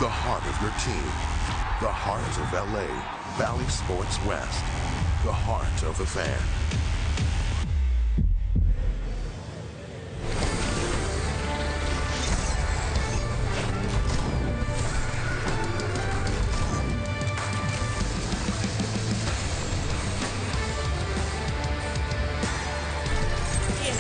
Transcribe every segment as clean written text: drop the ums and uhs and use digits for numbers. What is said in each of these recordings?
The heart of your team. The heart of LA, Valley Sports West. The heart of the fan.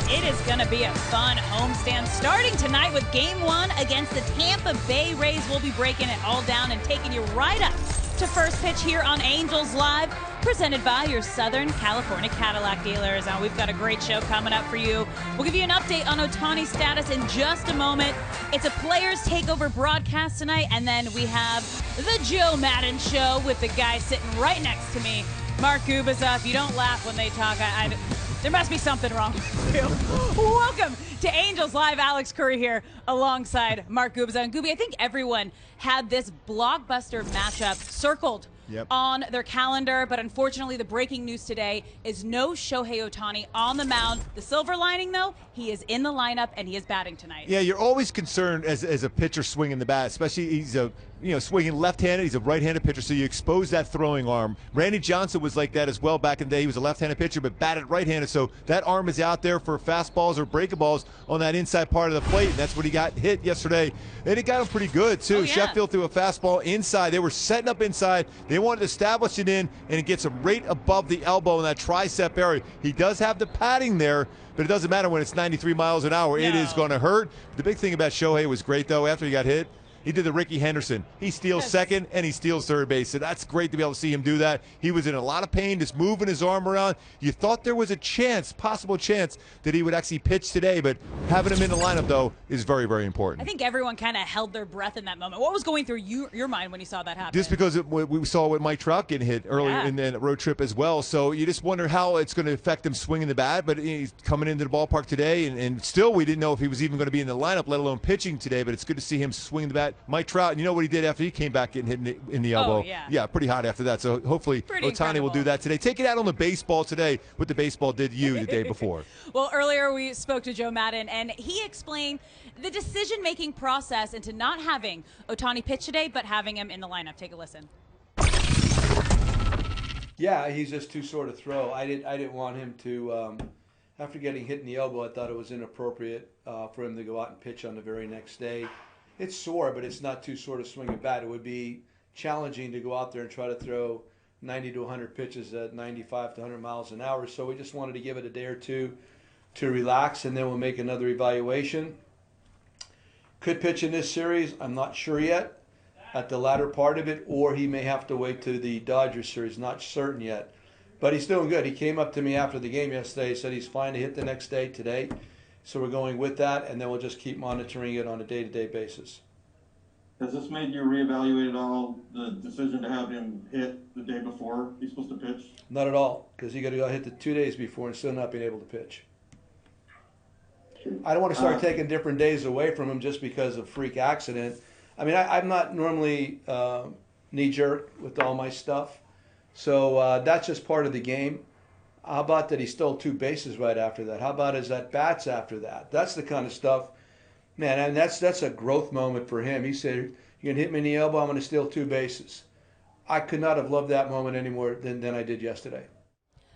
It is going to be a fun homestand starting tonight with Game 1 against the Tampa Bay Rays. We'll be breaking it all down and taking you right up to first pitch here on Angels Live, presented by your Southern California Cadillac dealers. Now, we've got a great show coming up for you. We'll give you an update on Ohtani's status in just a moment. It's a Players Takeover broadcast tonight, and then we have the Joe Madden Show with the guy sitting right next to me, Mark Gubiza. If you don't laugh when they talk, there must be something wrong with you. Welcome to Angels Live. Alex Curry here alongside Mark Gubiza. And Gooby, I think everyone had this blockbuster matchup circled on their calendar, but unfortunately the breaking news today is no Shohei Ohtani on the mound. The silver lining, though, he is in the lineup and he is batting tonight. Yeah, you're always concerned as a pitcher swinging the bat, especially he's a swinging left-handed. He's a right-handed pitcher, so you expose that throwing arm. Randy Johnson was like that as well back in the day. He was a left-handed pitcher, but batted right-handed, so that arm is out there for fastballs or breakables on that inside part of the plate, and that's what he got hit yesterday. And it got him pretty good, too. Sheffield threw a fastball inside. They were setting up inside. They wanted to establish it in, and it gets him right above the elbow in that tricep area. He does have the padding there, but it doesn't matter when it's 93 miles an hour. No. It is going to hurt. The big thing about Shohei was great, though, after he got hit. He did the Ricky Henderson. He steals second and he steals third base. So that's great to be able to see him do that. He was in a lot of pain, just moving his arm around. You thought there was a chance, possible chance, that he would actually pitch today, but having him in the lineup, though, is very, very important. I think everyone kind of held their breath in that moment. What was going through your mind when you saw that happen? Just because we saw with Mike Trout getting hit earlier in the road trip as well. So you just wonder how it's going to affect him swinging the bat, but he's coming into the ballpark today, and still we didn't know if he was even going to be in the lineup, let alone pitching today, but it's good to see him swinging the bat. Mike Trout, and you know what he did after he came back getting hit in the elbow? Yeah, pretty hot after that. So hopefully Ohtani will do that today. Take it out on the baseball today, what the baseball did to you the day before. Well, earlier we spoke to Joe Madden, and he explained the decision-making process into not having Ohtani pitch today, but having him in the lineup. Take a listen. Yeah, he's just too sore to throw. I didn't want him to, after getting hit in the elbow, I thought it was inappropriate for him to go out and pitch on the very next day. It's sore, but it's not too sore to swing a bat. It would be challenging to go out there and try to throw 90 to 100 pitches at 95 to 100 miles an hour. So we just wanted to give it a day or two to relax, and then we'll make another evaluation. Could pitch in this series. I'm not sure yet at the latter part of it, or he may have to wait to the Dodgers series. Not certain yet. But he's doing good. He came up to me after the game yesterday, said he's fine to hit the next day today. So we're going with that, and then we'll just keep monitoring it on a day-to-day basis. Has this made you reevaluate at all the decision to have him hit the day before he's supposed to pitch? Not at all, because he got to go hit the 2 days before and still not being able to pitch. I don't want to start taking different days away from him just because of freak accident. I mean, I'm not normally knee-jerk with all my stuff, so that's just part of the game. How about that he stole 2 bases right after that? How about his at-bats after that? That's the kind of stuff, man, and that's a growth moment for him. He said, you're going to hit me in the elbow, I'm going to steal 2 bases. I could not have loved that moment any more than I did yesterday.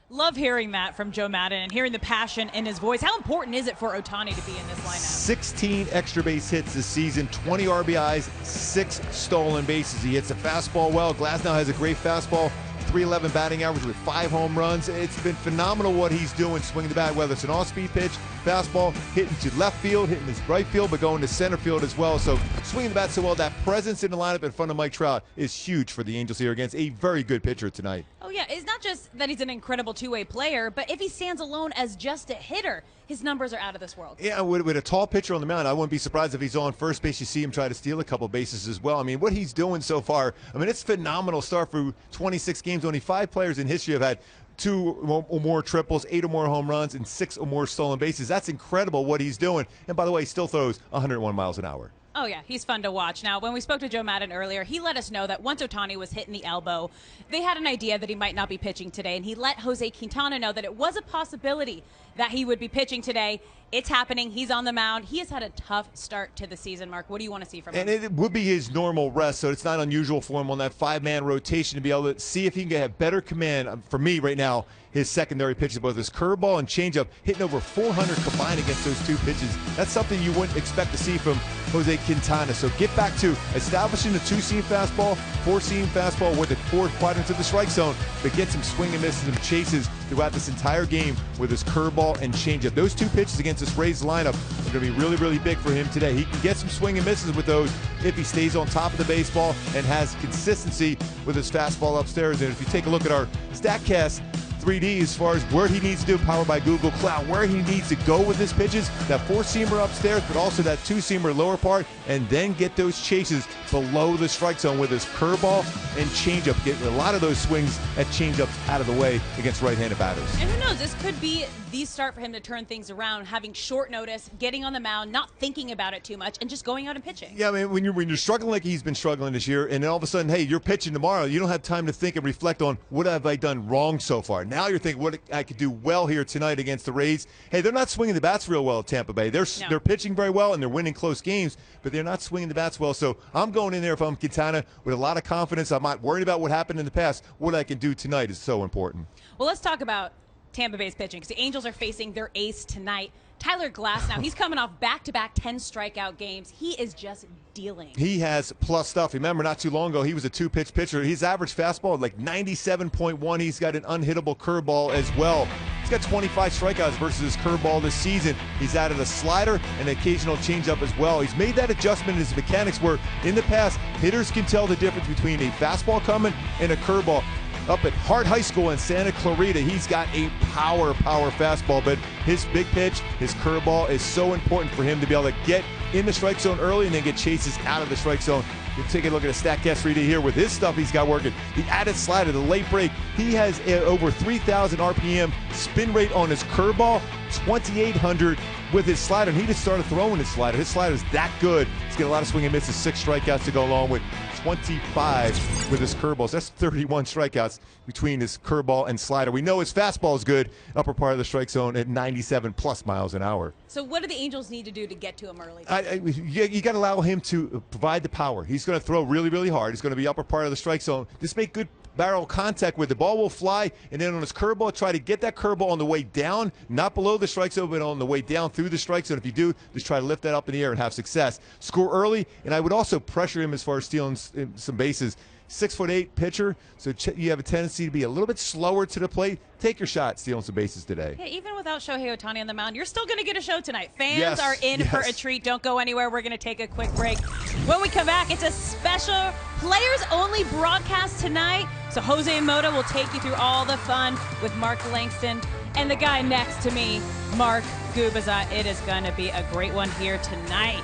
Love hearing that from Joe Madden and hearing the passion in his voice. How important is it for Ohtani to be in this lineup? 16 extra base hits this season, 20 RBIs, 6 stolen bases. He hits a fastball well. Glasnow has a great fastball. 311 batting average with 5 home runs. It's been phenomenal what he's doing swinging the bat, whether it's an off-speed pitch, fastball, hitting to left field, hitting his right field, but going to center field as well. So swinging the bat so well, that presence in the lineup in front of Mike Trout is huge for the Angels here against a very good pitcher tonight. Oh yeah, it's not just that he's an incredible two-way player, but if he stands alone as just a hitter, his numbers are out of this world. Yeah, with a tall pitcher on the mound, I wouldn't be surprised if he's on first base. You see him try to steal a couple bases as well. I mean, what he's doing so far, I mean, it's phenomenal start for 26 games. Only 5 players in history have had 2 or more triples, 8 or more home runs, and 6 or more stolen bases. That's incredible what he's doing. And by the way, he still throws 101 miles an hour. Oh, yeah, he's fun to watch. Now, when we spoke to Joe Madden earlier, he let us know that once Ohtani was hit in the elbow, they had an idea that he might not be pitching today, and he let Jose Quintana know that it was a possibility that he would be pitching today. It's happening. He's on the mound. He has had a tough start to the season, Mark. What do you want to see from him? And it would be his normal rest, so it's not unusual for him on that 5-man rotation to be able to see if he can get better command. For me right now, his secondary pitches, both his curveball and changeup, hitting over 400 combined against those two pitches. That's something you wouldn't expect to see from Jose Quintana. So get back to establishing the 2-seam fastball, 4-seam fastball with the 4 quadrants of the strike zone, but get some swing and misses and chases throughout this entire game with his curveball and changeup. Those 2 pitches against this Rays lineup are going to be really, really big for him today. He can get some swing and misses with those if he stays on top of the baseball and has consistency with his fastball upstairs. And if you take a look at our StatCast 3D as far as where he needs to do, powered by Google Cloud, where he needs to go with his pitches, that 4-seamer upstairs, but also that 2-seamer lower part, and then get those chases below the strike zone with his curveball and changeup. Get a lot of those swings at changeups out of the way against right-handed batters. And who knows, this could be the start for him to turn things around, having short notice, getting on the mound, not thinking about it too much, and just going out and pitching. Yeah, I mean, when you're struggling like he's been struggling this year, and then all of a sudden, hey, you're pitching tomorrow, you don't have time to think and reflect on what have I done wrong so far. Now you're thinking what I could do well here tonight against the Rays. Hey, they're not swinging the bats real well at Tampa Bay. They're pitching very well, and they're winning close games, but they're not swinging the bats well. So I'm going in there, if I'm Quintana, with a lot of confidence. I'm not worried about what happened in the past. What I can do tonight is so important. Well, let's talk about Tampa Bay's pitching, because the Angels are facing their ace tonight. Tyler Glass now, he's coming off back-to-back 10 strikeout games. He is just dealing. He has plus stuff. Remember, not too long ago, he was a 2-pitch pitcher. His average fastball like 97.1. He's got an unhittable curveball as well. He's got 25 strikeouts versus his curveball this season. He's added a slider and an occasional changeup as well. He's made that adjustment in his mechanics where in the past, hitters can tell the difference between a fastball coming and a curveball. Up at Hart High School in Santa Clarita, he's got a power fastball, but his big pitch, his curveball is so important for him to be able to get in the strike zone early and then get chases out of the strike zone. You take a look at a StatCast 3D here with his stuff he's got working. The added slider, the late break. He has over 3,000 RPM spin rate on his curveball, 2,800 with his slider. And he just started throwing his slider. His slider is that good. He's got a lot of swing and misses, 6 strikeouts to go along with 25 with his curveballs. That's 31 strikeouts between his curveball and slider. We know his fastball is good, upper part of the strike zone at 97 plus miles an hour. So what do the Angels need to do to get to him early? You got to allow him to provide the power. He's going to throw really, really hard. He's going to be upper part of the strike zone. Just make good barrel contact with the ball will fly, and then on his curveball, try to get that curveball on the way down, not below the strike zone, but on the way down through the strike zone. If you do, just try to lift that up in the air and have success. Score early, and I would also pressure him as far as stealing some bases. 6'8" pitcher, so you have a tendency to be a little bit slower to the plate. Take your shot stealing some bases today. Yeah, even without Shohei Ohtani on the mound, you're still going to get a show tonight. Fans are in for a treat. Don't go anywhere. We're going to take a quick break. When we come back, it's a special players-only broadcast tonight. So Jose Mota will take you through all the fun with Mark Langston and the guy next to me, Mark Gubaza. It is going to be a great one here tonight.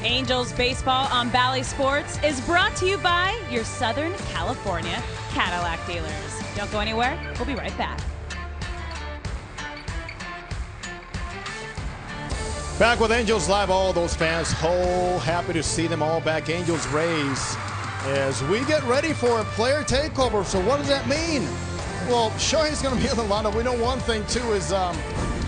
Angels Baseball on Bally Sports is brought to you by your Southern California Cadillac dealers. Don't go anywhere. We'll be right back. Back with Angels Live. All those fans, happy to see them all back. Angels Rays as we get ready for a player takeover. So what does that mean? Well, Shohei's going to be in the lineup. We know one thing, too, is I'm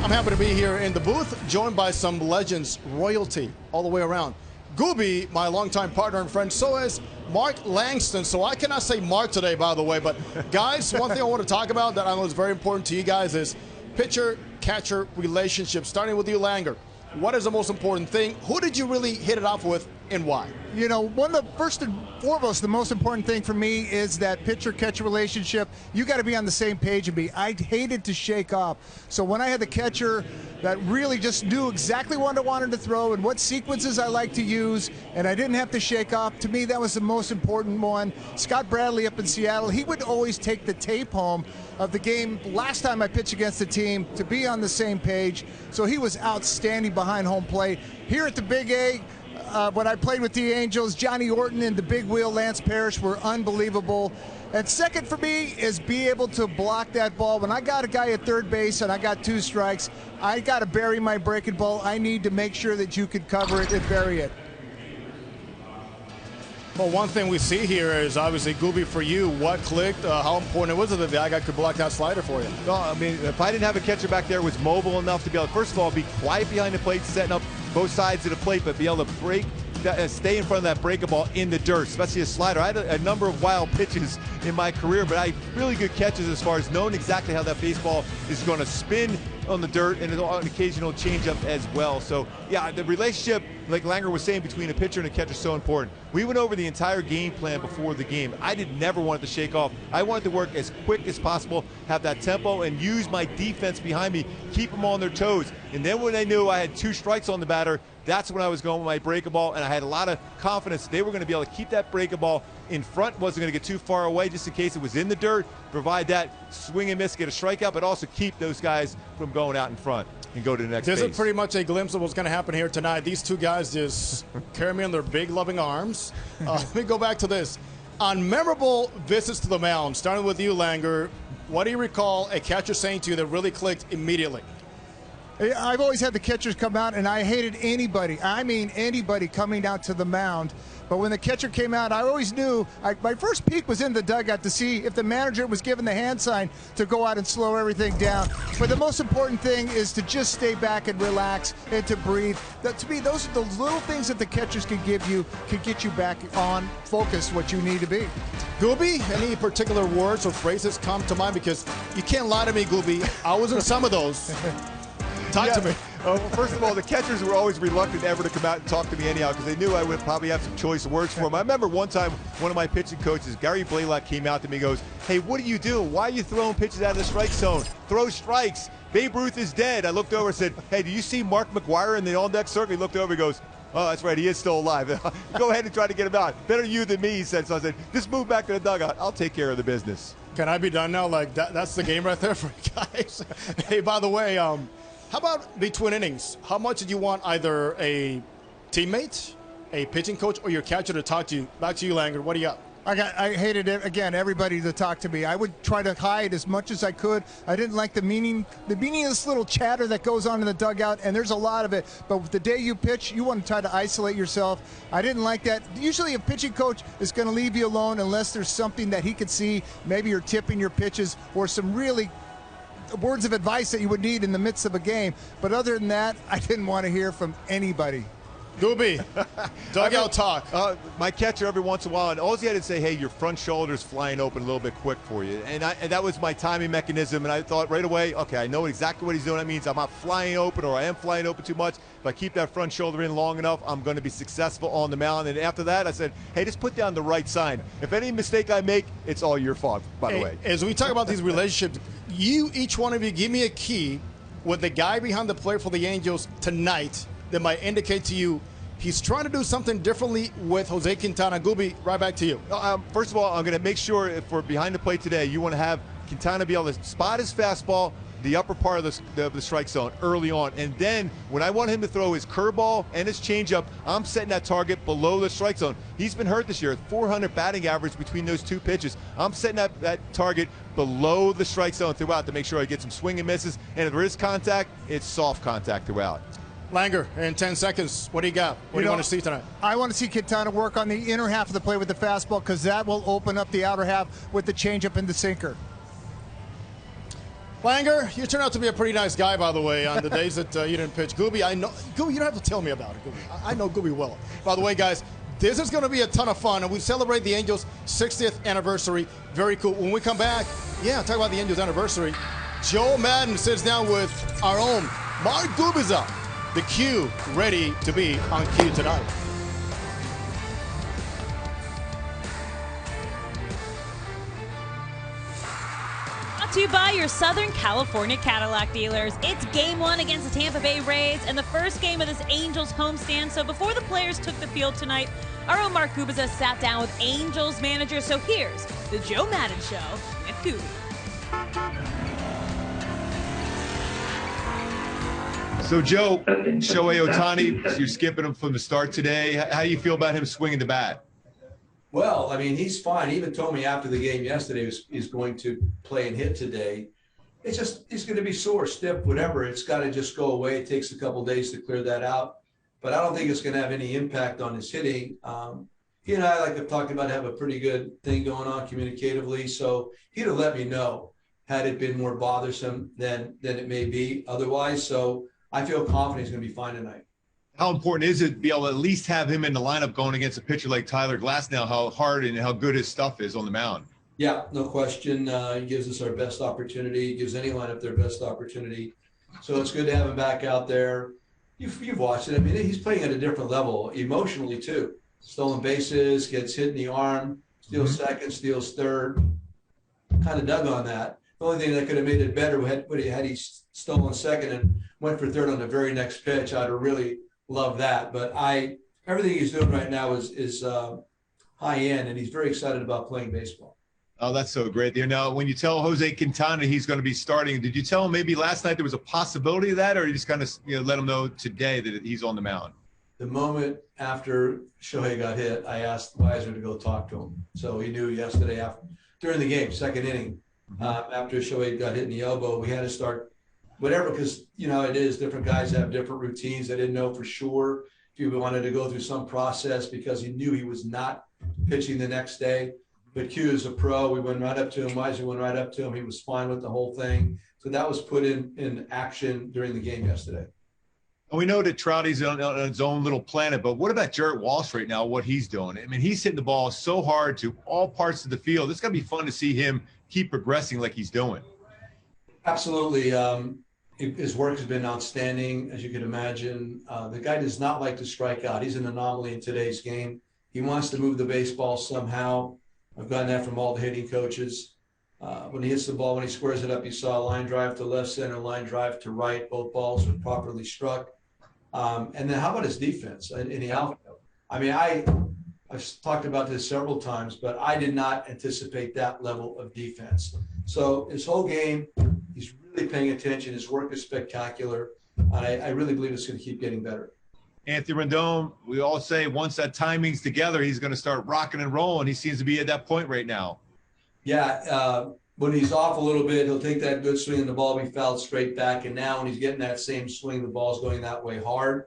happy to be here in the booth, joined by some legends, royalty all the way around. Gooby, my longtime partner and friend, so is Mark Langston. So I cannot say Mark today, by the way. But, guys, one thing I want to talk about that I know is very important to you guys is pitcher-catcher relationship, starting with you, Langer. What is the most important thing? Who did you really hit it off with and why? You know, one of the first and foremost, the most important thing for me is that pitcher-catcher relationship. You got to be on the same page and be. I hated to shake off. So when I had the catcher that really just knew exactly what I wanted to throw and what sequences I like to use, and I didn't have to shake off, to me that was the most important one. Scott Bradley up in Seattle, he would always take the tape home of the game last time I pitched against the team to be on the same page. So he was outstanding behind home plate. Here at the Big A, when I played with the Angels, Johnny Orton and the big wheel Lance Parrish were unbelievable. And second for me is be able to block that ball. When I got a guy at third base and I got 2 strikes, I got to bury my breaking ball. I need to make sure that you can cover it and bury it. Well, one thing we see here is obviously, Gooby, for you, what clicked, how important it was that the guy could block that slider for you? No, I mean, if I didn't have a catcher back there who was mobile enough to be able to, first of all, be quiet behind the plate, setting up both sides of the plate, but be able to break, stay in front of that breaking ball in the dirt, especially a slider. I had a number of wild pitches in my career, but I have really good catches as far as knowing exactly how that baseball is going to spin on the dirt, and an occasional changeup as well. So, yeah, the relationship, like Langer was saying, between a pitcher and a catcher is so important. We went over the entire game plan before the game. I never wanted to shake off. I wanted to work as quick as possible, have that tempo, and use my defense behind me, keep them on their toes. And then when I knew I had 2 strikes on the batter, that's when I was going with my breaking ball, and I had a lot of confidence they were going to be able to keep that breaking ball in front, wasn't going to get too far away just in case it was in the dirt, provide that swing and miss, get a strikeout, but also keep those guys from going out in front and go to the next base. This is pretty much a glimpse of what's going to happen here tonight. These two guys just carry me in their big, loving arms. Let me go back to this. On memorable visits to the mound, starting with you, Langer, what do you recall a catcher saying to you that really clicked immediately? I've always had the catchers come out, and I hated anybody, I mean anybody, coming out to the mound. But when the catcher came out, I always knew, my first peek was in the dugout to see if the manager was given the hand sign to go out and slow everything down. But the most important thing is to just stay back and relax and to breathe. To me, those are the little things that the catchers can give you, can get you back on focus, what you need to be. Gooby, any particular words or phrases come to mind? Because you can't lie to me, Gooby. I was in some of those. Talk to me. Well, first of all, the catchers were always reluctant ever to come out and talk to me anyhow because they knew I would probably have some choice words for them. I remember one time one of my pitching coaches, Gary Blaylock, came out to me and goes, "Hey, what are you doing? Why are you throwing pitches out of the strike zone? Throw strikes. Babe Ruth is dead." I looked over and said, "Hey, do you see Mark McGwire in the on-deck circle?" He looked over and goes, "Oh, that's right, he is still alive. Go ahead and try to get him out. Better you than me," he said. So I said, "Just move back to the dugout. I'll take care of the business." Can I be done now? Like, that's the game right there for you guys. Hey, by the way, how about between innings? How much did you want either a teammate, a pitching coach, or your catcher to talk to you? Back to you, Langer. What do you got? I hated it, again, everybody to talk to me. I would try to hide as much as I could. I didn't like the meaningless little chatter that goes on in the dugout, and there's a lot of it. But the day you pitch, you want to try to isolate yourself. I didn't like that. Usually a pitching coach is going to leave you alone unless there's something that he could see. Maybe you're tipping your pitches or some really words of advice that you would need in the midst of a game. But other than that, I didn't want to hear from anybody. Gooby, dugout talk. My catcher every once in a while, and all he had to say, "Hey, your front shoulder's flying open a little bit quick for you." And that was my timing mechanism, and I thought right away, okay, I know exactly what he's doing. That means I'm not flying open or I am flying open too much. If I keep that front shoulder in long enough, I'm going to be successful on the mound. And after that, I said, hey, just put down the right sign. If any mistake I make, it's all your fault, by the way. As we talk about these relationships, each one of you, give me a key with the guy behind the plate for the Angels tonight that might indicate to you he's trying to do something differently with Jose Quintana. Gooby, right back to you. First of all, I'm going to make sure for behind the plate today, you want to have Quintana be able to spot his fastball, the upper part of the strike zone early on. And then when I want him to throw his curveball and his changeup, I'm setting that target below the strike zone. He's been hurt this year, 400 batting average between those 2 pitches. I'm setting that target below the strike zone throughout to make sure I get some swing and misses. And if there is contact, it's soft contact throughout. Langer, in 10 seconds, what do you got? What do you want to see tonight? I want to see Quintana work on the inner half of the plate with the fastball because that will open up the outer half with the changeup and the sinker. Langer, you turn out to be a pretty nice guy, by the way, on the days that you didn't pitch. Gooby, I know. Gooby, you don't have to tell me about it, Gooby. I know Gooby well. By the way, guys, this is going to be a ton of fun, and we celebrate the Angels' 60th anniversary. Very cool. When we come back, talk about the Angels' anniversary. Joe Madden sits down with our own Mark Gubicza. The Q ready to be on Q tonight. Brought to you by your Southern California Cadillac dealers. It's game 1 against the Tampa Bay Rays and the first game of this Angels homestand. So before the players took the field tonight, our own Mark Gubicza sat down with Angels manager. So here's the Joe Madden Show with Gooby. So, Joe, Shohei Ohtani, you're skipping him from the start today. How do you feel about him swinging the bat? Well, I mean, he's fine. He even told me after the game yesterday he's going to play and hit today. It's just he's going to be sore, stiff, whatever. It's got to just go away. It takes a couple days to clear that out. But I don't think it's going to have any impact on his hitting. he and I, like I've talked about, have a pretty good thing going on communicatively. So he'd have let me know had it been more bothersome than it may be otherwise. So I feel confident he's going to be fine tonight. How important is it to be able to at least have him in the lineup going against a pitcher like Tyler Glasnow, how hard and how good his stuff is on the mound? Yeah, no question. He gives us our best opportunity. He gives any lineup their best opportunity. So it's good to have him back out there. You've watched it. I mean, he's playing at a different level emotionally too. Stolen bases, gets hit in the arm, steals second, steals third. Kind of dug on that. The only thing that could have made it better had he stolen second and went for third on the very next pitch. I'd have really loved that. But everything he's doing right now is high end, and he's very excited about playing baseball. Oh, that's so great. Now, when you tell Jose Quintana he's going to be starting, did you tell him maybe last night there was a possibility of that, or you just kind of let him know today that he's on the mound? The moment after Shohei got hit, I asked Weiser to go talk to him. So he knew yesterday during the game, second inning, after Shohei got hit in the elbow, we had to start whatever, because it is different guys have different routines. I didn't know for sure if he wanted to go through some process because he knew he was not pitching the next day. But Q is a pro. We went right up to him. Weiser went right up to him. He was fine with the whole thing. So that was put in action during the game yesterday. And we know that Trouty's on his own little planet, but what about Jarrett Walsh right now, what he's doing? I mean, he's hitting the ball so hard to all parts of the field. It's going to be fun to see him keep progressing like he's doing. Absolutely. His work has been outstanding, as you can imagine. The guy does not like to strike out. He's an anomaly in today's game. He wants to move the baseball somehow. I've gotten that from all the hitting coaches. When he hits the ball, when he squares it up, you saw a line drive to left center, line drive to right. Both balls were properly struck. And then how about his defense in the outfield? I mean, I've talked about this several times, but I did not anticipate that level of defense. So his whole game, he's really paying attention. His work is spectacular. And I really believe it's going to keep getting better. Anthony Rendon, we all say once that timing's together, he's going to start rocking and rolling. He seems to be at that point right now. Yeah, when he's off a little bit, he'll take that good swing and the ball will be fouled straight back. And now when he's getting that same swing, the ball's going that way hard.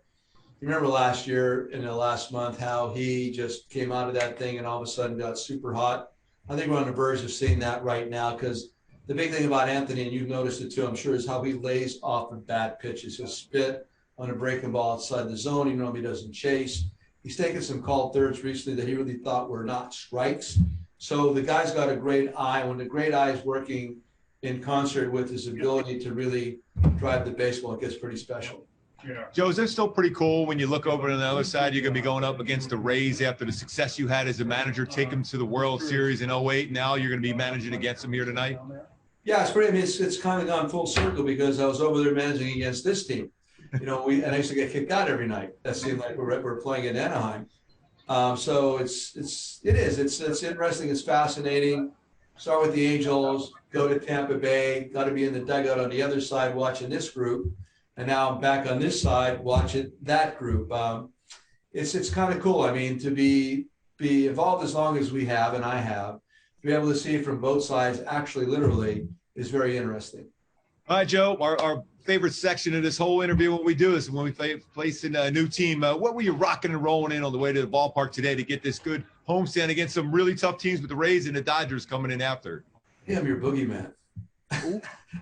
You remember last year in the last month how he just came out of that thing and all of a sudden got super hot. I think we're on the verge of seeing that right now, because the big thing about Anthony, and you've noticed it too, I'm sure, is how he lays off of bad pitches. He'll spit on a breaking ball outside the zone, even though he doesn't chase. He's taken some called thirds recently that he really thought were not strikes. So the guy's got a great eye. When the great eye is working in concert with his ability to really drive the baseball, it gets pretty special. Yeah. Joe, is that still pretty cool when you look over on the other side? You're going to be going up against the Rays after the success you had as a manager, take them to the World Series in 08. Now you're going to be managing against them here tonight. Yeah, it's pretty. I mean, it's kind of gone full circle because I was over there managing against this team. And I used to get kicked out every night. That seemed like we're playing in Anaheim. So it's interesting. It's fascinating. Start with the Angels, go to Tampa Bay, got to be in the dugout on the other side watching this group. And now I'm back on this side watching that group. It's kind of cool. I mean, to be involved as long as we have, and I have, to be able to see it from both sides, actually, literally, is very interesting. All right, Joe, our favorite section of this whole interview, what we do is when we place in a new team, what were you rocking and rolling in on the way to the ballpark today to get this good homestand against some really tough teams with the Rays and the Dodgers coming in after? Yeah, I'm your boogeyman.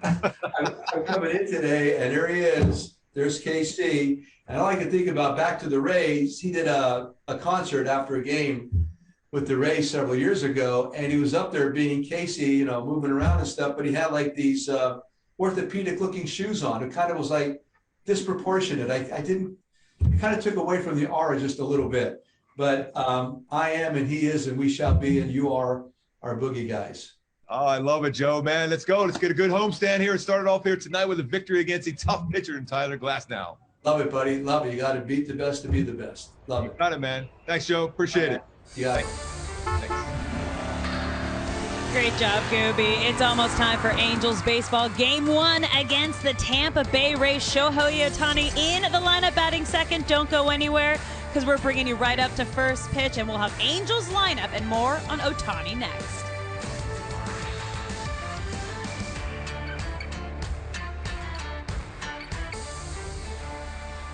I'm coming in today, and there he is. There's KC. And all I can think about, back to the Rays, he did a concert after a game with the Rays several years ago, and he was up there being Casey, moving around and stuff, but he had like these orthopedic-looking shoes on. It kind of was like disproportionate. It kind of took away from the aura just a little bit. But I am, and he is, and we shall be, and you are our boogie guys. Oh, I love it, Joe, man. Let's go. Let's get a good homestand here. It started off here tonight with a victory against a tough pitcher in Tyler Glasnow. Love it, buddy. Love it. You got to beat the best to be the best. Love it. Got it, man. Thanks, Joe. Appreciate it. Yeah. Thanks. Great job, Gooby. It's almost time for Angels baseball. Game 1 against the Tampa Bay Rays. Shohei Ohtani in the lineup batting second. Don't go anywhere, because we're bringing you right up to first pitch, and we'll have Angels lineup and more on Ohtani next.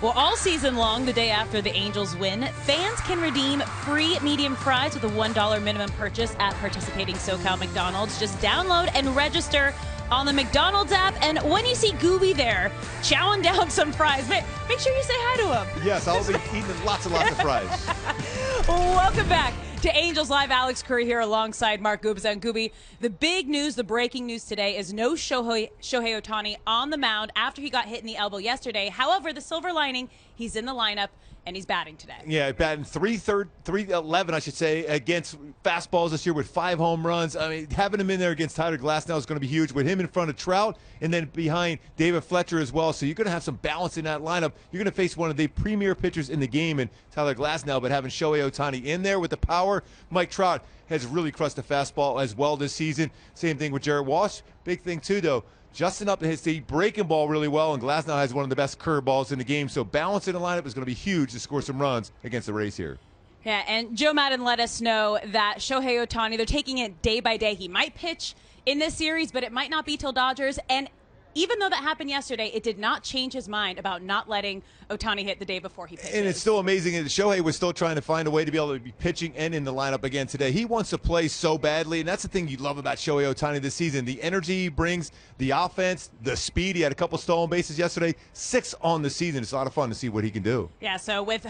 Well, all season long, the day after the Angels win, fans can redeem free medium fries with a $1 minimum purchase at participating SoCal McDonald's. Just download and register on the McDonald's app, and when you see Gooby there chowing down some fries, make sure you say hi to him. Yes, I'll be eating lots and lots of fries. Welcome back to Angels Live. Alex Curry here alongside Mark Gubza. And Gooby, the big news, the breaking news today is no Shohei Ohtani on the mound after he got hit in the elbow yesterday. However, the silver lining, he's in the lineup and he's batting today. Yeah, batting 311, I should say, against fastballs this year with 5 home runs. I mean, having him in there against Tyler Glasnow is going to be huge with him in front of Trout and then behind David Fletcher as well. So you're going to have some balance in that lineup. You're going to face one of the premier pitchers in the game in Tyler Glasnow, but having Shohei Ohtani in there with the power, Mike Trout has really crushed the fastball as well this season. Same thing with Jared Walsh. Big thing, too, though. Justin up hits the breaking ball really well, and Glasnow has one of the best curveballs in the game. So balancing the lineup is going to be huge to score some runs against the Rays here. Yeah, and Joe Madden let us know that Shohei Ohtani, they're taking it day by day. He might pitch in this series, but it might not be till Dodgers. And even though that happened yesterday, it did not change his mind about not letting Ohtani hit the day before he pitches. And it's still amazing that Shohei was still trying to find a way to be able to be pitching and in the lineup again today. He wants to play so badly, and that's the thing you love about Shohei Ohtani this season. The energy he brings, the offense, the speed. He had a couple stolen bases yesterday, 6 on the season. It's a lot of fun to see what he can do. Yeah, so with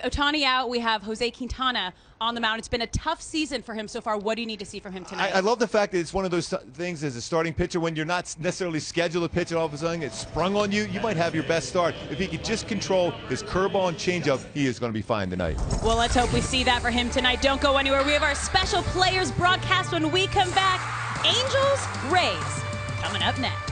Ohtani out, we have Jose Quintana on the mound. It's been a tough season for him so far. What do you need to see from him tonight? I love the fact that it's one of those things as a starting pitcher when you're not necessarily scheduled to pitch and all of a sudden it's sprung on you. You might have your best start. If he could just control his curveball and changeup, he is going to be fine tonight. Well, let's hope we see that for him tonight. Don't go anywhere. We have our special players broadcast when we come back. Angels, Rays, coming up next.